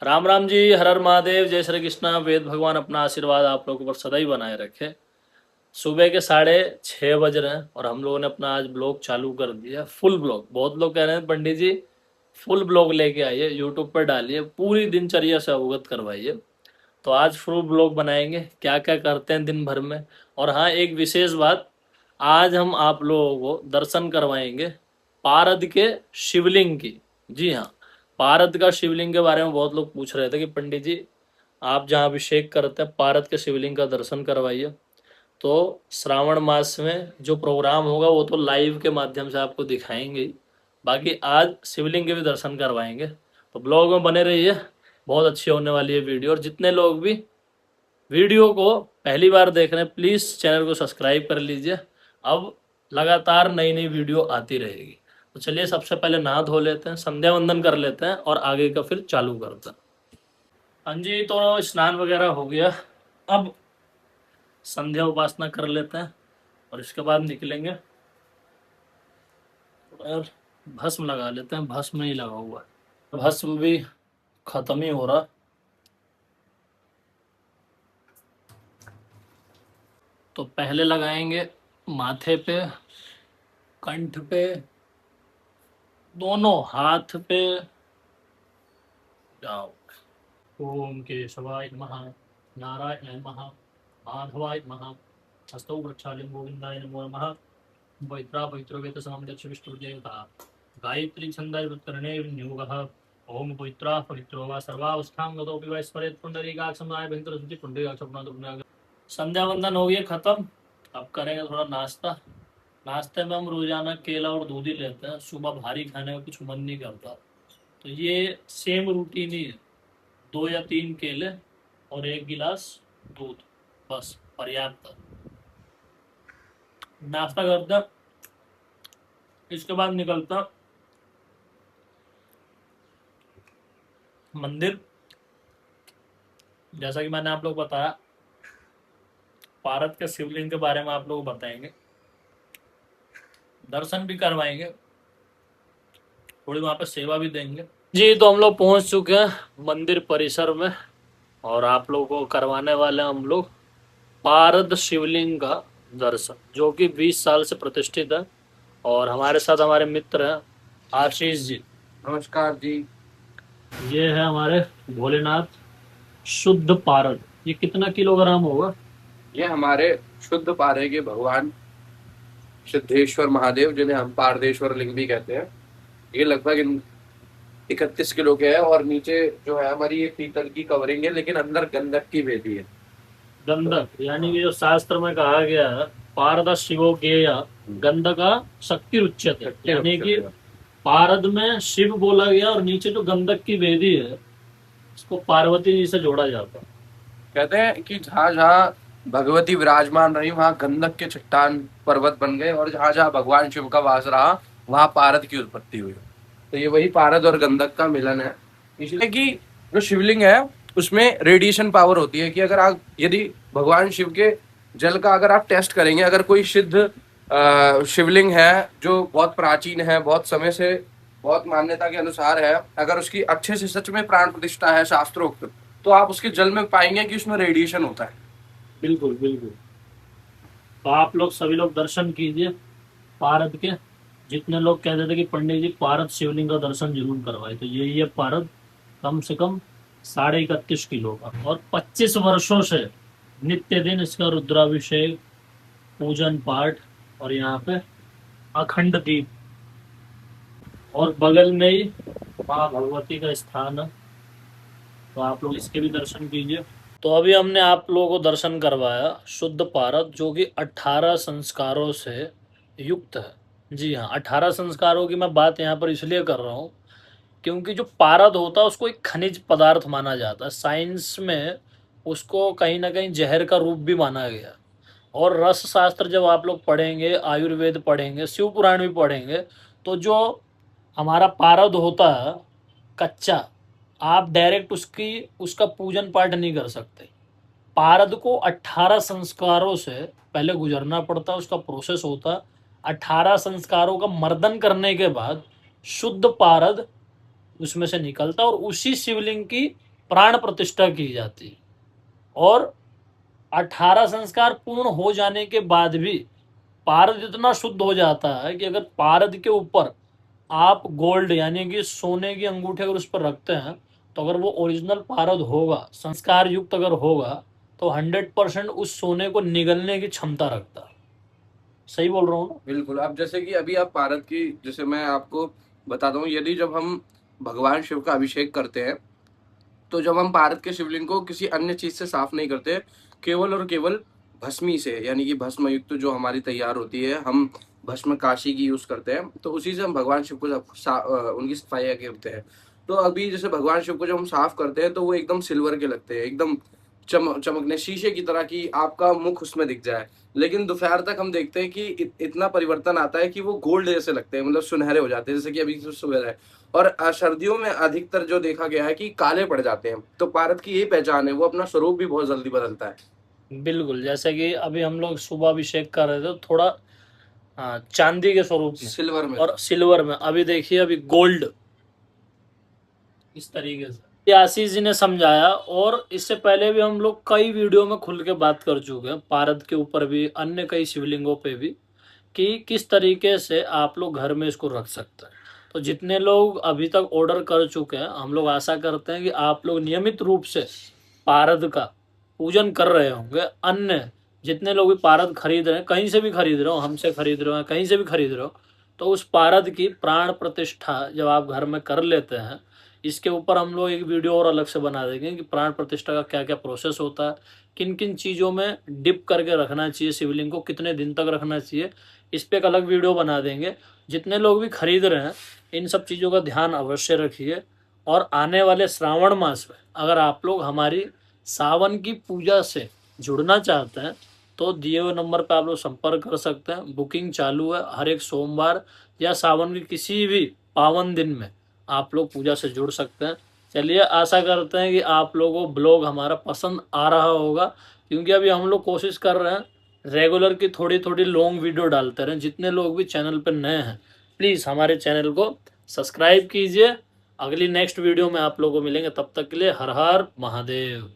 राम राम जी, हर हर महादेव, जय श्री कृष्णा। वेद भगवान अपना आशीर्वाद आप लोगों पर सदा ही बनाए रखे। सुबह के 6:30 बज रहे हैं और हम लोगों ने अपना आज ब्लॉग चालू कर दिया, फुल ब्लॉग। बहुत लोग कह रहे हैं पंडित जी फुल ब्लॉग लेके आइए, यूट्यूब पर डालिए, पूरी दिनचर्या से अवगत करवाइए। तो आज फुल ब्लॉग बनाएंगे, क्या क्या करते हैं दिन भर में। और हाँ, एक विशेष बात, आज हम आप लोगों को दर्शन करवाएंगे पारद के शिवलिंग की। जी हाँ, पारद का शिवलिंग के बारे में बहुत लोग पूछ रहे थे कि पंडित जी आप जहाँ अभिषेक करते हैं पारद के शिवलिंग का दर्शन करवाइए। तो श्रावण मास में जो प्रोग्राम होगा वो तो लाइव के माध्यम से आपको दिखाएंगे ही। बाकी आज शिवलिंग के भी दर्शन करवाएंगे, तो ब्लॉग में बने रहिए, बहुत अच्छी होने वाली है वीडियो। और जितने लोग भी वीडियो को पहली बार देख रहे हैं प्लीज़ चैनल को सब्सक्राइब कर लीजिए, अब लगातार नई नई वीडियो आती रहेगी। तो चलिए सबसे पहले नहा धो लेते हैं, संध्या वंदन कर लेते हैं और आगे का फिर चालू करते हैं। हाँ जी, तो स्नान वगैरह हो गया, अब संध्या उपासना कर लेते हैं और इसके बाद निकलेंगे। और भस्म लगा लेते हैं, भस्म नहीं लगा हुआ है, भस्म भी खत्म ही हो रहा। तो पहले लगाएंगे माथे पे, कंठ पे, दोनों हाथ पे। जाओ। ओम केशवाय नमः, नारायणाय नमः, माधवाय नमः, हस्तौ वृक्षालिं गोविंदाय नमो नमः। पवित्रा पवित्रो वेद समं दक्ष विष्णु देवता गायत्री छंदाय वत्कर्णे विनियोगः। ओम पवित्रा पवित्रो वा सर्वावस्थां गतोऽपि वा स्मरेत् पुंडरीकाक्षमाय भयंकर सुचि पुंडरीकाक्षमाय। संध्या वंदन हो गया खत्म। अब करेंगे थोड़ा नाश्ता। नाश्ते में हम रोजाना केला और दूध ही लेते हैं, सुबह भारी खाने का कुछ मन नहीं करता, तो ये सेम रूटीन ही है। 2 या 3 केले और 1 गिलास दूध, बस पर्याप्त है। नाश्ता करता, इसके बाद निकलता मंदिर। जैसा कि मैंने आप लोग बताया, पारद के शिवलिंग के बारे में आप लोग बताएंगे, दर्शन भी करवाएंगे, थोड़ी वहां पे सेवा भी देंगे जी। तो हम लोग पहुंच चुके हैं मंदिर परिसर में और आप लोगों को करवाने वाले हैं हम लोग पारद शिवलिंग का दर्शन, जो कि 20 साल से प्रतिष्ठित है। और हमारे साथ हमारे मित्र हैं आशीष जी। नमस्कार जी। ये है हमारे भोलेनाथ शुद्ध पारद। ये कितना किलोग्राम होगा? ये हमारे शुद्ध पारे के भगवान सिद्धेश्वर महादेव, जिन्हें हम पारदेश्वर लिंग भी कहते हैं, ये लगभग 31 किलो के है। और नीचे जो है हमारी ये पीतल की कवरिंग है, लेकिन अंदर गंधक की वेदी है। गंधक यानी कि जो शास्त्र में कहा गया है पारद शिवो गेय गंधका शक्ति उच्यते, यानी कि पारद में शिव बोला गया और नीचे जो गंधक की वेदी है इसको पार्वती जी से जोड़ा जाता है। कहते हैं कि जहाँ जहाँ भगवती विराजमान रही वहां गंधक के चट्टान पर्वत बन गए, और जहाँ जहाँ भगवान शिव का वास रहा वहां पारद की उत्पत्ति हुई। तो ये वही पारद और गंधक का मिलन है। इसलिए कि जो शिवलिंग है उसमें रेडिएशन पावर होती है, कि अगर आप यदि भगवान शिव के जल का अगर आप टेस्ट करेंगे, अगर कोई सिद्ध शिवलिंग है जो बहुत प्राचीन है, बहुत समय से, बहुत मान्यता के अनुसार है, अगर उसकी अच्छे से सच में प्राण प्रतिष्ठा है शास्त्रोक्त, तो आप उसके जल में पाएंगे कि उसमें रेडिएशन होता है। बिल्कुल बिल्कुल। तो आप लोग सभी लोग दर्शन कीजिए पारद के। जितने लोग कहते थे कि पंडित जी पारद शिवलिंग का दर्शन जरूर करवाए, तो यही है पारद, कम से कम 31.5 किलो का, और 25 वर्षों से नित्य दिन इसका रुद्राभिषेक, पूजन पाठ, और यहाँ पे अखंड दीप, और बगल में ही माँ भगवती का स्थान है, तो आप लोग इसके भी दर्शन कीजिए। तो अभी हमने आप लोगों को दर्शन करवाया शुद्ध पारद, जो कि 18 संस्कारों से युक्त है। जी हाँ, 18 संस्कारों की मैं बात यहाँ पर इसलिए कर रहा हूँ क्योंकि जो पारद होता है उसको एक खनिज पदार्थ माना जाता है। साइंस में उसको कहीं ना कहीं जहर का रूप भी माना गया। और रस शास्त्र जब आप लोग पढ़ेंगे, आयुर्वेद पढ़ेंगे, शिव पुराण भी पढ़ेंगे, तो जो हमारा पारद होता है कच्चा, आप डायरेक्ट उसका पूजन पाठ नहीं कर सकते। पारद को 18 संस्कारों से पहले गुजरना पड़ता, उसका प्रोसेस होता। 18 संस्कारों का मर्दन करने के बाद शुद्ध पारद उसमें से निकलता और उसी शिवलिंग की प्राण प्रतिष्ठा की जाती है। और 18 संस्कार पूर्ण हो जाने के बाद भी पारद इतना शुद्ध हो जाता है कि अगर पारद के ऊपर आप गोल्ड यानी कि सोने की अंगूठी अगर उस पर रखते हैं, तो अगर वो ओरिजिनल पारद होगा, संस्कार युक्त अगर होगा, तो 100% उस सोने को निगलने की क्षमता रखता है। सही बोल रहा हूँ ना? बिल्कुल। अब जैसे कि अभी आप पारद की, जैसे मैं आपको बताता हूँ, यदि जब हम भगवान शिव का अभिषेक करते हैं, तो जब हम पारद के शिवलिंग को किसी अन्य चीज से साफ नहीं करते, केवल और केवल भस्मी से, यानी कि भस्म युक्त जो हमारी तैयार होती है, हम भस्म काशी की यूज करते हैं, तो उसी से हम भगवान शिव को उनकी सफाई करते हैं। तो अभी जैसे भगवान शिव को जब हम साफ करते हैं, तो वो एकदम सिल्वर के लगते हैं, एकदम चमकने, शीशे की तरह, कि आपका मुख उसमें दिख जाए। लेकिन दोपहर तक हम देखते हैं कि इतना परिवर्तन आता है कि वो गोल्ड जैसे लगते हैं, मतलब सुनहरे हो जाते हैं, जैसे कि अभी सुबह है। और सर्दियों में अधिकतर जो देखा गया है कि काले पड़ जाते हैं। तो पारद की यही पहचान है, वो अपना स्वरूप भी बहुत जल्दी बदलता है। बिल्कुल, जैसे कि अभी हम लोग सुबह अभिषेक कर रहे थे, तो थोड़ा चांदी के स्वरूप में, सिल्वर में और सिल्वर में। अभी देखिए, अभी गोल्ड इस तरीके से ये आशीष जी ने समझाया। और इससे पहले भी हम लोग कई वीडियो में खुल के बात कर चुके हैं, पारद के ऊपर भी, अन्य कई शिवलिंगों पे भी, कि किस तरीके से आप लोग घर में इसको रख सकते हैं। तो जितने लोग अभी तक ऑर्डर कर चुके हैं, हम लोग आशा करते हैं कि आप लोग नियमित रूप से पारद का पूजन कर रहे होंगे। अन्य जितने लोग भी पारद खरीद रहे हैं, कहीं से भी खरीद रहे हो, हमसे खरीद रहे हो, कहीं से भी खरीद रहे हो, तो उस पारद की प्राण प्रतिष्ठा जब आप घर में कर लेते हैं, इसके ऊपर हम लोग एक वीडियो और अलग से बना देंगे कि प्राण प्रतिष्ठा का क्या क्या प्रोसेस होता है, किन किन चीज़ों में डिप करके रखना चाहिए शिवलिंग को, कितने दिन तक रखना चाहिए, इस पर एक अलग वीडियो बना देंगे। जितने लोग भी खरीद रहे हैं, इन सब चीज़ों का ध्यान अवश्य रखिए। और आने वाले श्रावण मास में अगर आप लोग हमारी सावन की पूजा से जुड़ना चाहते हैं, तो दिए हुए नंबर पर आप लोग संपर्क कर सकते हैं। बुकिंग चालू है, हर एक सोमवार या सावन की किसी भी पावन दिन में आप लोग पूजा से जुड़ सकते हैं। चलिए, आशा करते हैं कि आप लोगों को ब्लॉग हमारा पसंद आ रहा होगा, क्योंकि अभी हम लोग कोशिश कर रहे हैं रेगुलर की थोड़ी थोड़ी लॉन्ग वीडियो डालते रहें। जितने लोग भी चैनल पर नए हैं, प्लीज़ हमारे चैनल को सब्सक्राइब कीजिए। अगली नेक्स्ट वीडियो में आप लोगों को मिलेंगे, तब तक के लिए हर हर महादेव।